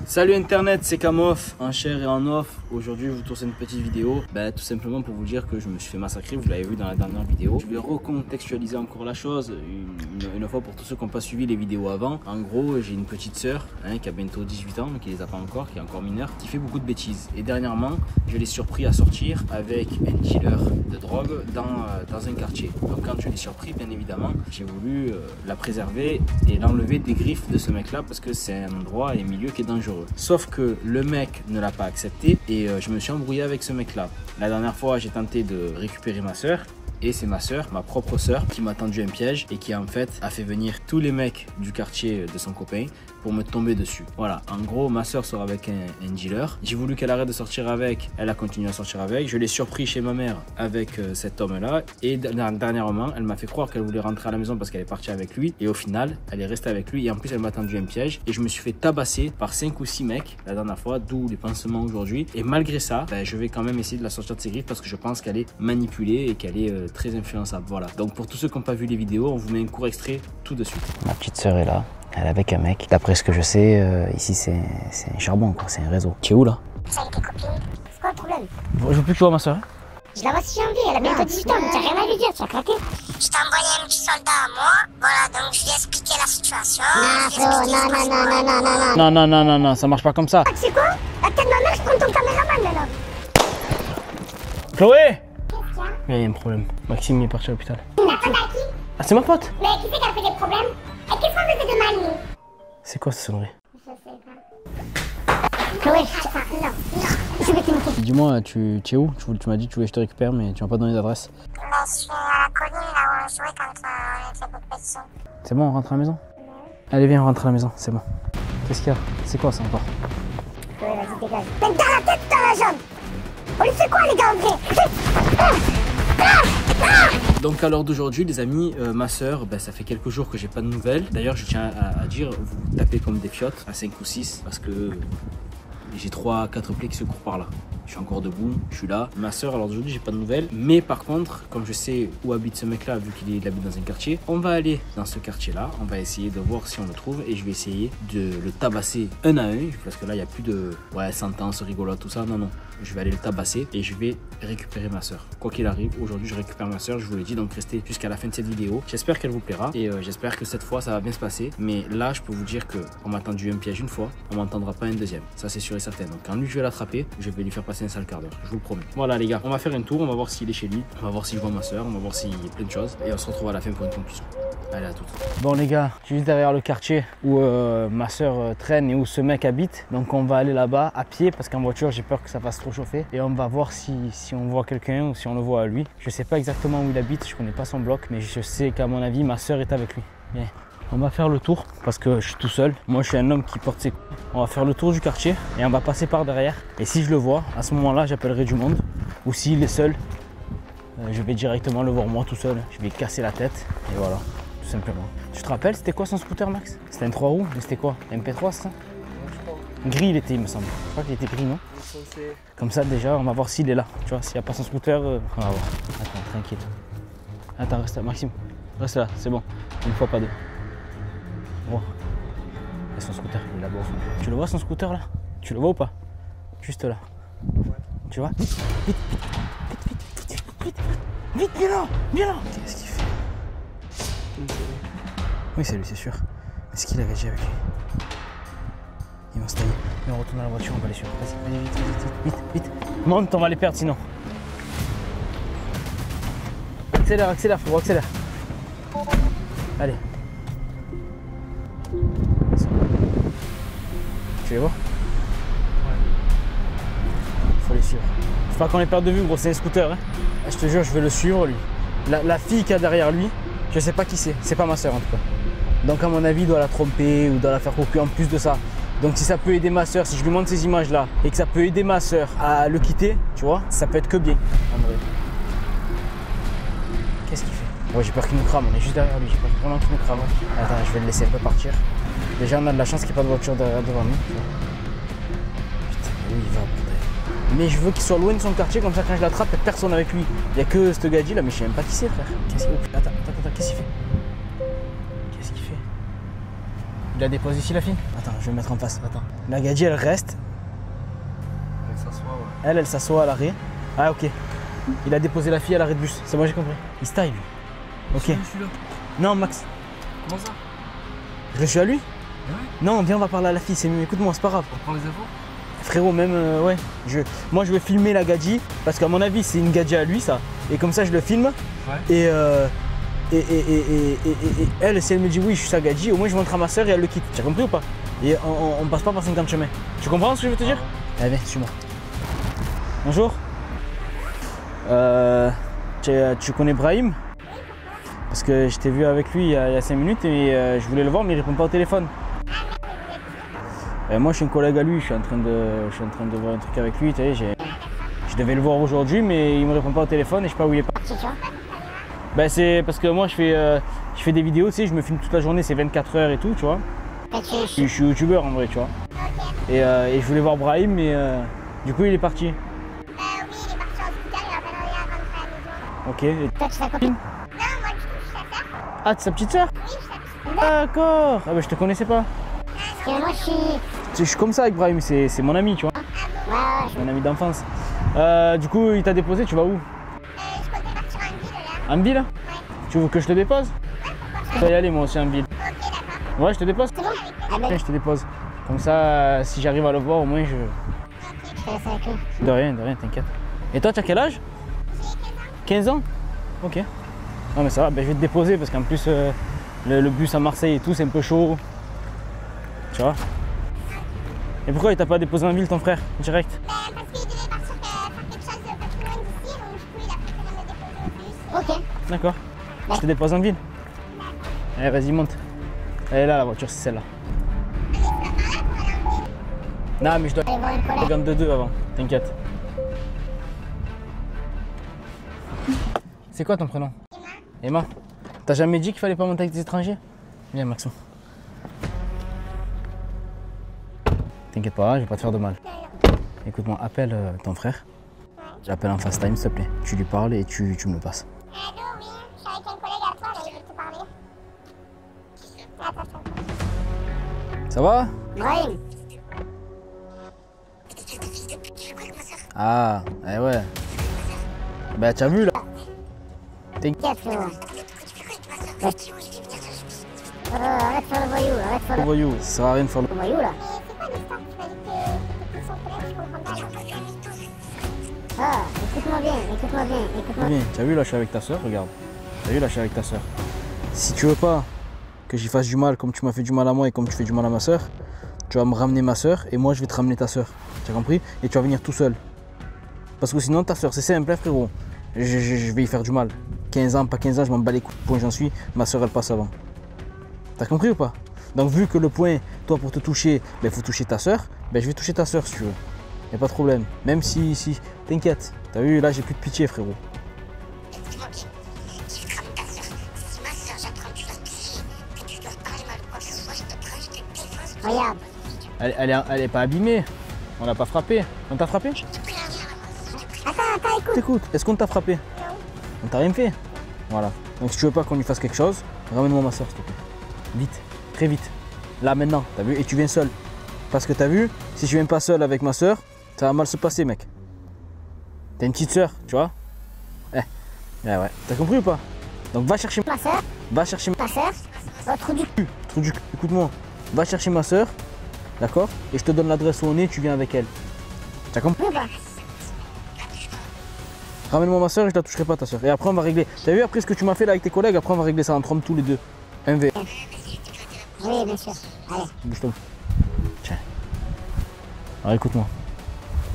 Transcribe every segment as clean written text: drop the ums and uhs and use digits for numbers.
Salut internet, c'est Kamof, en chair et en off. Aujourd'hui je vous tourne une petite vidéo, tout simplement pour vous dire que je me suis fait massacrer, vous l'avez vu dans la dernière vidéo. Je vais recontextualiser encore la chose, une fois pour tous ceux qui n'ont pas suivi les vidéos avant. En gros, j'ai une petite sœur qui a bientôt 18 ans, mais qui les a pas encore, qui est encore mineure, qui fait beaucoup de bêtises. Et dernièrement, je l'ai surpris à sortir avec un dealer de drogue dans un quartier. Donc quand je l'ai surpris, bien évidemment, j'ai voulu la préserver et l'enlever des griffes de ce mec-là parce que c'est un endroit et un milieu qui est dangereux. Sauf que le mec ne l'a pas accepté et je me suis embrouillé avec ce mec-là. La dernière fois, j'ai tenté de récupérer ma soeur. Et c'est ma soeur, ma propre soeur, qui m'a tendu un piège et qui en fait a fait venir tous les mecs du quartier de son copain pour me tomber dessus. Voilà, en gros, ma soeur sort avec un dealer. J'ai voulu qu'elle arrête de sortir avec, elle a continué à sortir avec. Je l'ai surpris chez ma mère avec cet homme-là. Et dernièrement, elle m'a fait croire qu'elle voulait rentrer à la maison parce qu'elle est partie avec lui. Et au final, elle est restée avec lui et en plus, elle m'a tendu un piège. Et je me suis fait tabasser par 5 ou 6 mecs la dernière fois, d'où les pansements aujourd'hui. Et malgré ça, je vais quand même essayer de la sortir de ses griffes parce que je pense qu'elle est manipulée et qu'elle est très influençable. Voilà. Donc pour tous ceux qui n'ont pas vu les vidéos, on vous met un court extrait tout de suite. Ma petite sœur est là. Elle est avec un mec. D'après ce que je sais, ici c'est un charbon, quoi. C'est un réseau. Tu es où là? Ça avec tes copines. C'est quoi le problème? Je veux plus que tu vois ma soeur. Je la vois si j'ai envie, elle a bientôt 18 ans, mais t'as rien à lui dire, tu as craqué. Je t'ai envoyé un petit soldat à moi, voilà, donc je lui ai expliqué la situation. Non, ça marche pas comme ça. Tu sais quoi? La tête de ma mère, je prends ton caméraman là. Chloé! Qu'est-ce qu'il y a? Il y a un problème. Maxime il est parti à l'hôpital. La faute à qui? Ah, c'est ma pote? Mais qui c'est qui a fait des problèmes? Et qu'est-ce qu'on faisait de mal, nous? C'est quoi cette sonnerie? Je sais pas. Chloé, non, je vais te niquer. Dis-moi, tu es où? Tu m'as dit que tu voulais que je te récupère, mais tu m'as pas donné d'adresse. Je suis à la colline là où on jouait quand on était petits. C'est bon, on rentre à la maison? Allez, viens, on rentre à la maison, c'est bon. Qu'est-ce qu'il y a? C'est quoi ça encore? Chloé, vas-y, dégage. T'as dans la tête ou dans la jambe? On lui fait quoi, les gars, en vrai? Donc à l'heure d'aujourd'hui les amis, ma soeur, ça fait quelques jours que j'ai pas de nouvelles. D'ailleurs je tiens à dire, vous tapez comme des fiottes à 5 ou 6 parce que j'ai 3-4 plaies qui se courent par là. Je suis encore debout, je suis là. Ma soeur, alors d'aujourd'hui, j'ai pas de nouvelles. Mais par contre, comme je sais où habite ce mec-là, vu qu'il habite dans un quartier, on va aller dans ce quartier-là. On va essayer de voir si on le trouve. Et je vais essayer de le tabasser un à un. Parce que là, il n'y a plus de sentence, rigolote, tout ça. Non. Je vais aller le tabasser et je vais récupérer ma soeur. Quoi qu'il arrive, aujourd'hui, je récupère ma soeur. Je vous l'ai dit, donc restez jusqu'à la fin de cette vidéo. J'espère qu'elle vous plaira. Et j'espère que cette fois, ça va bien se passer. Mais là, je peux vous dire qu'on m'a tendu un piège une fois. On m'entendra pas un deuxième. Ça, c'est sûr et certain. Donc quand lui, je vais l'attraper, je vais lui faire passer un sale quart d'heure. Je vous le promets. Voilà les gars, on va faire un tour, on va voir s'il est chez lui, on va voir si je vois ma soeur, on va voir s'il y a plein de choses et on se retrouve à la fin pour une conclusion. Allez, à toutes. Bon les gars, je suis juste derrière le quartier où ma soeur traîne et où ce mec habite. Donc on va aller là-bas à pied parce qu'en voiture j'ai peur que ça fasse trop chauffer. Et on va voir si on voit quelqu'un ou si on le voit à lui. Je sais pas exactement où il habite, je connais pas son bloc, mais je sais qu'à mon avis ma soeur est avec lui. Viens. On va faire le tour parce que je suis tout seul. Moi je suis un homme qui porte ses coups. On va faire le tour du quartier et on va passer par derrière. Et si je le vois, à ce moment-là j'appellerai du monde. Ou s'il est seul, je vais directement le voir moi tout seul. Je vais casser la tête et voilà, tout simplement. Tu te rappelles c'était quoi son scooter Max? C'était un 3 roues, mais c'était quoi? Un MP3 c'est ça? Gris il était il me semble. Je crois qu'il était gris non? Comme ça déjà on va voir s'il est là. Tu vois, s'il n'y a pas son scooter, on va voir. Attends, tranquille. Attends, reste là, Maxime. Reste là, c'est bon. Une fois pas deux. Oh. Et son scooter, il est là-bas au fond. Tu le vois son scooter là? Tu le vois ou pas? Juste là. Ouais. Tu vois? Vite, viens là! Qu'est-ce qu'il fait? Oui, c'est lui, c'est sûr. Est-ce qu'il a gagé avec lui? Ils vont se tailler. Mais on retourne à la voiture, on va les suivre. Vas-y, vite. Monte, on va les perdre sinon. Accélère, frérot, accélère. Allez. Tu les vois? Ouais. Faut les suivre. Faut pas qu'on les perde de vue, gros, c'est un scooter. Hein. Je te jure, je vais le suivre, lui. La fille qu'il y a derrière lui, je sais pas qui c'est. C'est pas ma soeur en tout cas. Donc à mon avis, il doit la tromper ou doit la faire cocu en plus de ça. Donc si ça peut aider ma soeur, si je lui montre ces images-là et que ça peut aider ma soeur à le quitter, tu vois, ça peut être que bien. Qu'est-ce qu'il fait? Ouais, j'ai peur qu'il nous crame, on est juste derrière lui, j'ai peur vraiment qu'il nous crame. Attends, je vais le laisser un peu partir. Déjà, on a de la chance qu'il n'y ait pas de voiture devant nous. Putain, où il va, bordel. Mais je veux qu'il soit loin de son quartier, comme ça quand je l'attrape, il n'y a personne avec lui. Il n'y a que ce gadget là, mais je sais même pas qui c'est, frère. Qu'est-ce qu'il fait? Attends, qu'est-ce qu'il fait? Il la dépose ici la fille? Attends, je vais me mettre en face. Attends. La gadji elle reste. Elle s'assoit, ouais. Elle s'assoit à l'arrêt. Ah ok. Il a déposé la fille à l'arrêt de bus. C'est moi j'ai compris. Il style lui. Ok. Je suis là. Non Max. Comment ça? Je suis à lui? Ouais. Non, viens on va parler à la fille. C'est mieux. Écoute-moi, c'est pas grave. On prend les infos? Frérot, même ouais. Moi je vais filmer la gadji parce qu'à mon avis c'est une gadji à lui ça. Et comme ça je le filme. Ouais. Et elle, si elle me dit oui, je suis sa gadji, au moins je montre à ma soeur et elle le quitte. Tu as compris ou pas? Et on passe pas par 50 chemins. Tu comprends ce que je veux te dire? Allez, viens, suis-moi. Bonjour. Tu connais Brahim? Parce que je t'ai vu avec lui il y a 5 minutes et je voulais le voir mais il répond pas au téléphone. Moi je suis un collègue à lui, je suis en train de voir un truc avec lui, tu sais, je devais le voir aujourd'hui mais il me répond pas au téléphone et je sais pas où il est parti. Ben c'est parce que moi je fais des vidéos, tu sais, je me filme toute la journée, c'est 24 heures et tout, tu vois. Je suis youtubeur en vrai, tu vois. Et je voulais voir Brahim mais du coup il est parti. Oui, il est parti en hôpital, il a pas réussi à rentrer à la maison. Ok. Et... Toi, tu es sa copine? Non, moi, du coup, je suis sa sœur. Ah, t'es sa petite soeur? Oui, je suis sa petite. D'accord. Ah ben je te connaissais pas. Parce que moi, Je suis comme ça avec Brahim, c'est mon ami, tu vois. Ouais, C'est mon ami d'enfance. Du coup, il t'a déposé, tu vas où? je comptais partir en ville, là. En ville? Ouais. Tu veux que je te dépose? Je vais y aller moi aussi en ville. Ok, d'accord. Ouais, je te dépose? C'est bon? Ah ben, Ouais, je te dépose. Comme ça, si j'arrive à le voir, au moins je... je te laisse avec lui. De rien, t'inquiète. Et toi, tu as quel âge? J'ai 15 ans. 15 ans? Ok. Non mais ça va, ben, je vais te déposer parce qu'en plus, le bus à Marseille et tout, c'est un peu chaud. Tu vois? Et pourquoi il t'a pas déposé en ville ton frère, direct? Parce qu'il devait partir faire quelque chose de pas plus loin d'ici, donc du coup, il a préféré me déposer au bus. Ok. D'accord. Je te dépose en ville. Allez, vas-y, monte. Elle est là, la voiture, c'est celle-là. Non, mais je dois Allez voir une collègue. regarder de deux avant, t'inquiète. C'est quoi ton prénom? Emma. T'as jamais dit qu'il fallait pas monter avec des étrangers? Viens, Maxon. T'inquiète pas, je vais pas te faire de mal. Écoute-moi, appelle ton frère. J'appelle en FaceTime, s'il te plaît. Tu lui parles et tu me le passes. Allô, oui, je suis avec un collègue à toi, là, il veut te parler. Attends. Ça va? Brahim. Ah, eh ouais. Bah, t'as vu là? T'inquiète, frérot. Arrête de faire le voyou, arrête de faire Le voyou, ça sert à rien de faire le... le voyou, là. Ah, écoute-moi bien. Bien, t'as vu là, je suis avec ta soeur, regarde. T'as vu là, je suis avec ta soeur. Si tu veux pas que j'y fasse du mal comme tu m'as fait du mal à moi et comme tu fais du mal à ma soeur, tu vas me ramener ma soeur et moi je vais te ramener ta soeur. Tu as compris? Et tu vas venir tout seul. Parce que sinon ta soeur, c'est simple, hein, frérot. Je vais y faire du mal. 15 ans, pas 15 ans, je m'en bats les coups de point, j'en suis. Ma soeur, elle passe avant. T'as compris ou pas? Donc vu que le point, toi pour te toucher, il faut toucher ta soeur, je vais toucher ta soeur si tu veux. Y a pas de problème. Même si t'inquiète. T'as vu, là j'ai plus de pitié, frérot. Regarde. Elle est pas abîmée. On l'a pas frappée. On t'a frappé? Attends, écoute. Écoute, est-ce qu'on t'a frappé? On t'a rien fait. Voilà. Donc si tu veux pas qu'on lui fasse quelque chose, ramène-moi ma soeur, s'il te plaît. Vite, très vite. Là maintenant, t'as vu? Et tu viens seul. Parce que t'as vu, si je viens pas seul avec ma soeur, ça va mal se passer, mec. T'as une petite soeur, tu vois? Ouais. T'as compris ou pas? Donc va chercher Ma soeur, Va chercher ta soeur, au trou du cul. Trou du cul. Écoute-moi. Va chercher ma soeur, d'accord? Et je te donne l'adresse où on est, tu viens avec elle. T'as compris? Ou pas? Ramène-moi ma soeur et je la toucherai pas ta soeur. Et après on va régler. T'as vu après ce que tu m'as fait là avec tes collègues? Après on va régler ça entre hommes tous les deux. Un V. Oui, bien sûr. Allez. Bouge-toi. Tiens. Alors écoute-moi.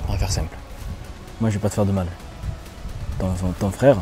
On va faire simple. Moi je vais pas te faire de mal. Ton frère,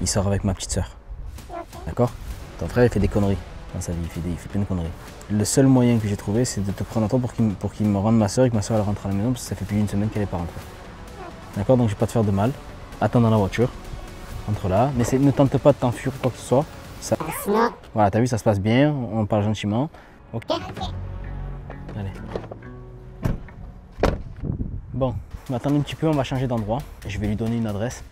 il sort avec ma petite soeur. D'accord? Ton frère il fait des conneries dans sa vie, il fait plein de conneries. Le seul moyen que j'ai trouvé c'est de te prendre à toi pour qu'il me rende ma soeur et que ma soeur elle rentre à la maison parce que ça fait plus d'une semaine qu'elle est pas rentrée. D'accord? Donc je vais pas te faire de mal. Attends dans la voiture. Entre là. Ne tente pas de t'enfuir ou quoi que ce soit. Ça... Non. Voilà, t'as vu, ça se passe bien, on parle gentiment. Ok. Allez. Bon, on va attendre un petit peu, on va changer d'endroit. Je vais lui donner une adresse.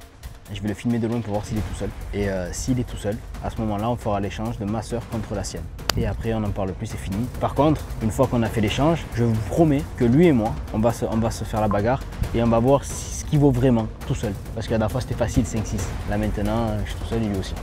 Je vais le filmer de loin pour voir s'il est tout seul. Et s'il est tout seul, à ce moment-là, on fera l'échange de ma soeur contre la sienne. et après on n'en parle plus, c'est fini. Par contre, une fois qu'on a fait l'échange, je vous promets que lui et moi, on va se faire la bagarre et on va voir ce qu'il vaut vraiment tout seul. Parce que la dernière fois c'était facile 5-6. Là maintenant, je suis tout seul et lui aussi.